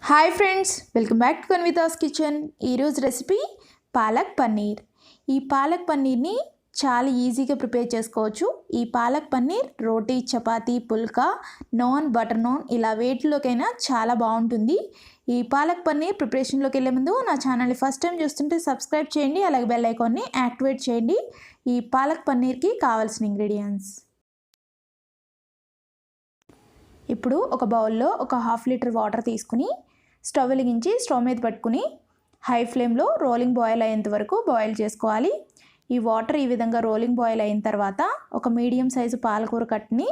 Hi friends, welcome back to Kanvita's kitchen. ఈరోజు recipe palak paneer. ఈ పాలక్ పన్నీర్ని చాలా ఈజీగా ప్రిపేర్ చేసుకోవచ్చు. ఈ పాలక్ పన్నీర్ రోటీ, చపాతీ, పుల్కా, నాన్, బటర్ నాన్ ఇలా వేటిలోకైనా చాలా బాగుంటుంది. ఈ పాలక్ పన్నీర్ ప్రిపరేషన్లోకి వెళ్ళే ముందు నా ఛానల్ని ఫస్ట్ టైం చూస్తుంటే సబ్స్క్రైబ్ చేయండి, అలాగే బెల్ ఐకాన్ని యాక్టివేట్ చేయండి. ఈ పాలక్ పన్నీర్కి కావాల్సిన ఇంగ్రీడియంట్స్. ఇప్పుడు ఒక బౌల్లో ఒక 1/2 లీటర్ వాటర్ తీసుకుని స్టవ్ వెలిగించి స్టవ్ మీద పెట్టుకుని హై ఫ్లేమ్లో రోలింగ్ బాయిల్ అయ్యేంత వరకు బాయిల్ చేసుకోవాలి. ఈ వాటర్ ఈ విధంగా రోలింగ్ బాయిల్ అయిన తర్వాత ఒక మీడియం సైజు పాలకూర కట్ని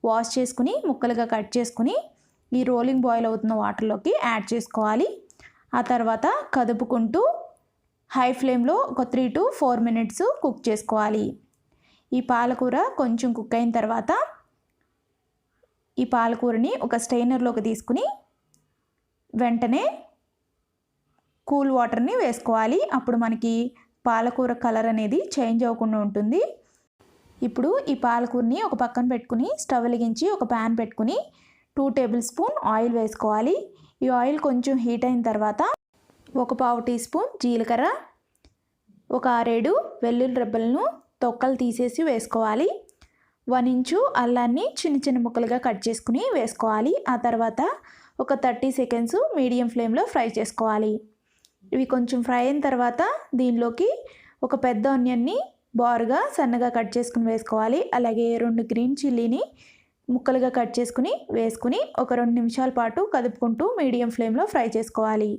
వాష్ చేసుకుని ముక్కలుగా కట్ చేసుకుని ఈ రోలింగ్ బాయిల్ అవుతున్న వాటర్లోకి యాడ్ చేసుకోవాలి. ఆ తర్వాత కదుపుకుంటూ హై ఫ్లేమ్లో ఒక 3 to 4 minutes కుక్ చేసుకోవాలి. ఈ పాలకూర కొంచెం కుక్ అయిన తర్వాత ఈ పాలకూరని ఒక స్ట్రైనర్లోకి తీసుకుని వెంటనే కూల్ వాటర్ని వేసుకోవాలి. అప్పుడు మనకి పాలకూర కలర్ అనేది చేంజ్ అవ్వకుండా ఉంటుంది. ఇప్పుడు ఈ పాలకూరని ఒక పక్కన పెట్టుకుని స్టవ్ వెలిగించి ఒక ప్యాన్ పెట్టుకుని 2 tablespoon ఆయిల్ వేసుకోవాలి. ఈ ఆయిల్ కొంచెం హీట్ అయిన తర్వాత ఒక 1/2 teaspoon జీలకర్ర, ఒక 6-7 వెల్లుల్లి రెబ్బలను తొక్కలు తీసేసి వేసుకోవాలి. 1 ఇంచు అల్లాన్ని చిన్న చిన్న ముక్కలుగా కట్ చేసుకుని వేసుకోవాలి. ఆ తర్వాత ఒక 30 seconds మీడియం ఫ్లేమ్లో ఫ్రై చేసుకోవాలి. ఇవి కొంచెం ఫ్రై అయిన తర్వాత దీనిలోకి ఒక పెద్ద ఆనియన్ని బారుగా సన్నగా కట్ చేసుకుని వేసుకోవాలి. అలాగే 2 గ్రీన్ చిల్లీని ముక్కలుగా కట్ చేసుకుని వేసుకుని ఒక 2 నిమిషాల పాటు కదుపుకుంటూ మీడియం ఫ్లేమ్లో ఫ్రై చేసుకోవాలి.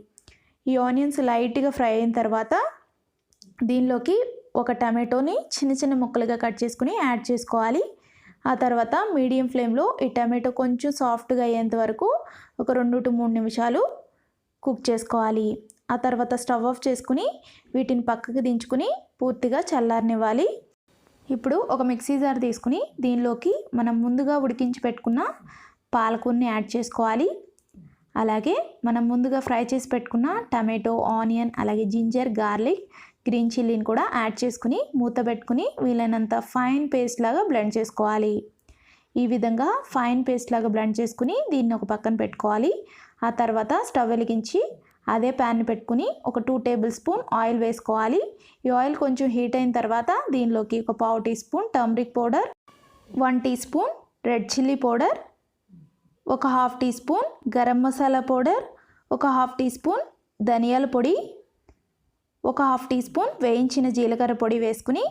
ఈ ఆనియన్స్ లైట్గా ఫ్రై అయిన తర్వాత దీనిలోకి ఒక టమాటోని చిన్న చిన్న ముక్కలుగా కట్ చేసుకుని యాడ్ చేసుకోవాలి. ఆ తర్వాత మీడియం ఫ్లేమ్లో ఈ టమాటో కొంచెం సాఫ్ట్గా అయ్యేంత వరకు ఒక 2 to 3 నిమిషాలు కుక్ చేసుకోవాలి. ఆ తర్వాత స్టవ్ ఆఫ్ చేసుకుని వీటిని పక్కకు దించుకుని పూర్తిగా చల్లారనివ్వాలి. ఇప్పుడు ఒక మిక్సీ జార్ తీసుకుని దీనిలోకి మనం ముందుగా ఉడికించి పెట్టుకున్న పాలకూరని యాడ్ చేసుకోవాలి. అలాగే మనం ముందుగా ఫ్రై చేసి పెట్టుకున్న టమాటో, ఆనియన్, అలాగే జింజర్, గార్లిక్, గ్రీన్ చిల్లీని కూడా యాడ్ చేసుకుని మూత పెట్టుకుని వీలైనంత ఫైన్ పేస్ట్ లాగా బ్లెండ్ చేసుకోవాలి. ఈ విధంగా ఫైన్ పేస్ట్ లాగా బ్లెండ్ చేసుకుని దీన్ని ఒక పక్కన పెట్టుకోవాలి. ఆ తర్వాత స్టవ్ వెలిగించి అదే ప్యాన్ని పెట్టుకుని ఒక 2 tablespoon ఆయిల్ వేసుకోవాలి. ఈ ఆయిల్ కొంచెం హీట్ అయిన తర్వాత దీనిలోకి ఒక 1/2 teaspoon turmeric powder, 1 teaspoon red chilli powder, ఒక 1/2 teaspoon గరం మసాలా పౌడర్, ఒక 1/2 teaspoon ధనియాల పొడి, ఒక 1/2 teaspoon వేయించిన జీలకర్ర పొడి వేసుకుని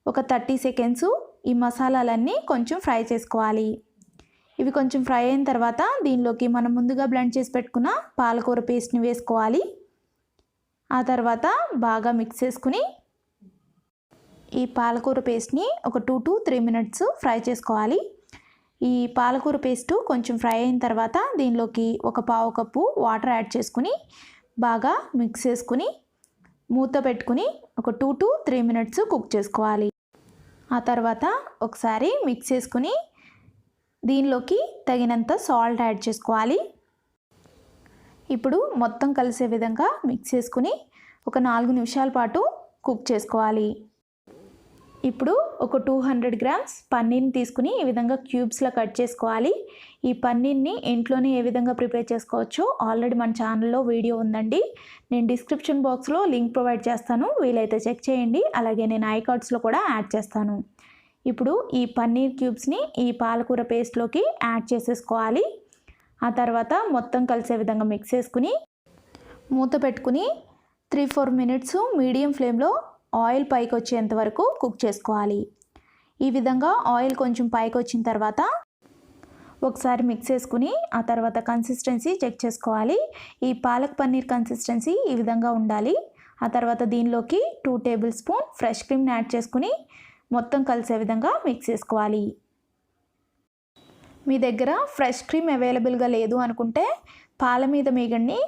ఒక 30 seconds ఈ మసాలాలన్నీ కొంచెం ఫ్రై చేసుకోవాలి. ఇవి కొంచెం ఫ్రై అయిన తర్వాత దీనిలోకి మనం ముందుగా బ్లెండ్ చేసి పెట్టుకున్న పాలకూర పేస్ట్ని వేసుకోవాలి. ఆ తర్వాత బాగా మిక్స్ చేసుకుని ఈ పాలకూర పేస్ట్ని ఒక 2 to 3 minutes ఫ్రై చేసుకోవాలి. ఈ పాలకూర పేస్ట్ కొంచెం ఫ్రై అయిన తర్వాత దీనిలోకి ఒక 1/2 కప్పు వాటర్ యాడ్ చేసుకుని బాగా మిక్స్ చేసుకుని మూత పెట్టుకుని ఒక 2 to 3 minutes కుక్ చేసుకోవాలి. ఆ తర్వాత ఒకసారి మిక్స్ చేసుకుని దీనిలోకి తగినంత సాల్ట్ యాడ్ చేసుకోవాలి. ఇప్పుడు మొత్తం కలిసే విధంగా మిక్స్ చేసుకుని ఒక 4 నిమిషాల పాటు కుక్ చేసుకోవాలి. ఇప్పుడు ఒక 200 grams పన్నీర్ని తీసుకుని ఈ విధంగా క్యూబ్స్లో కట్ చేసుకోవాలి. ఈ పన్నీర్ని ఇంట్లోనే ఏ విధంగా ప్రిపేర్ చేసుకోవచ్చో ఆల్రెడీ మన ఛానల్లో వీడియో ఉందండి. నేను డిస్క్రిప్షన్ బాక్స్లో లింక్ ప్రొవైడ్ చేస్తాను, వీలైతే చెక్ చేయండి. అలాగే నేను ఐకార్డ్స్లో కూడా యాడ్ చేస్తాను. ఇప్పుడు ఈ పన్నీర్ క్యూబ్స్ని ఈ పాలకూర పేస్ట్లోకి యాడ్ చేసేసుకోవాలి. ఆ తర్వాత మొత్తం కలిసే విధంగా మిక్స్ చేసుకుని మూత పెట్టుకుని 3-4 minutes మీడియం ఫ్లేమ్లో ఆయిల్ పైకి వచ్చేంత వరకు కుక్ చేసుకోవాలి. ఈ విధంగా ఆయిల్ కొంచెం పైకి వచ్చిన తర్వాత ఒకసారి మిక్స్ చేసుకుని ఆ తర్వాత కన్సిస్టెన్సీ చెక్ చేసుకోవాలి. ఈ పాలక్ పన్నీర్ కన్సిస్టెన్సీ ఈ విధంగా ఉండాలి. ఆ తర్వాత దీనిలోకి 2 tablespoon ఫ్రెష్ క్రీమ్ని యాడ్ చేసుకుని మొత్తం కలిసే విధంగా మిక్స్ చేసుకోవాలి. మీ దగ్గర ఫ్రెష్ క్రీమ్ అవైలబుల్గా లేదు అనుకుంటే పాల మీద మీగడ్ని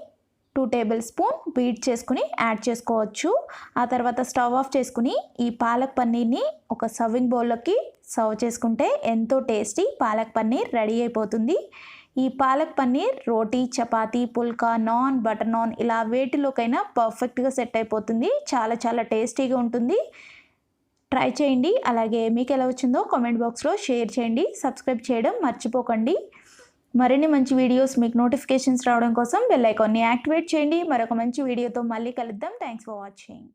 2 tablespoon బీట్ చేసుకుని యాడ్ చేసుకోవచ్చు. ఆ తర్వాత స్టవ్ ఆఫ్ చేసుకుని ఈ పాలక్ పన్నీర్ని ఒక సర్వింగ్ బౌల్లోకి సర్వ్ చేసుకుంటే ఎంతో టేస్టీ పాలక్ పన్నీర్ రెడీ అయిపోతుంది. ఈ పాలక్ పన్నీర్ రోటీ, చపాతీ, పుల్కా, నాన్, బటర్ నాన్ ఇలా వేటిలోకైనా పర్ఫెక్ట్గా సెట్ అయిపోతుంది. చాలా చాలా టేస్టీగా ఉంటుంది. ట్రై చేయండి. అలాగే మీకు ఎలా వచ్చిందో కామెంట్ బాక్స్లో షేర్ చేయండి. సబ్స్క్రైబ్ చేయడం మర్చిపోకండి. మరిన్ని మంచి వీడియోస్ మీకు నోటిఫికేషన్స్ రావడం కోసం బెల్ ఐకాన్ని యాక్టివేట్ చేయండి. మరొక మంచి వీడియోతో మళ్ళీ కలుద్దాం. Thanks for watching.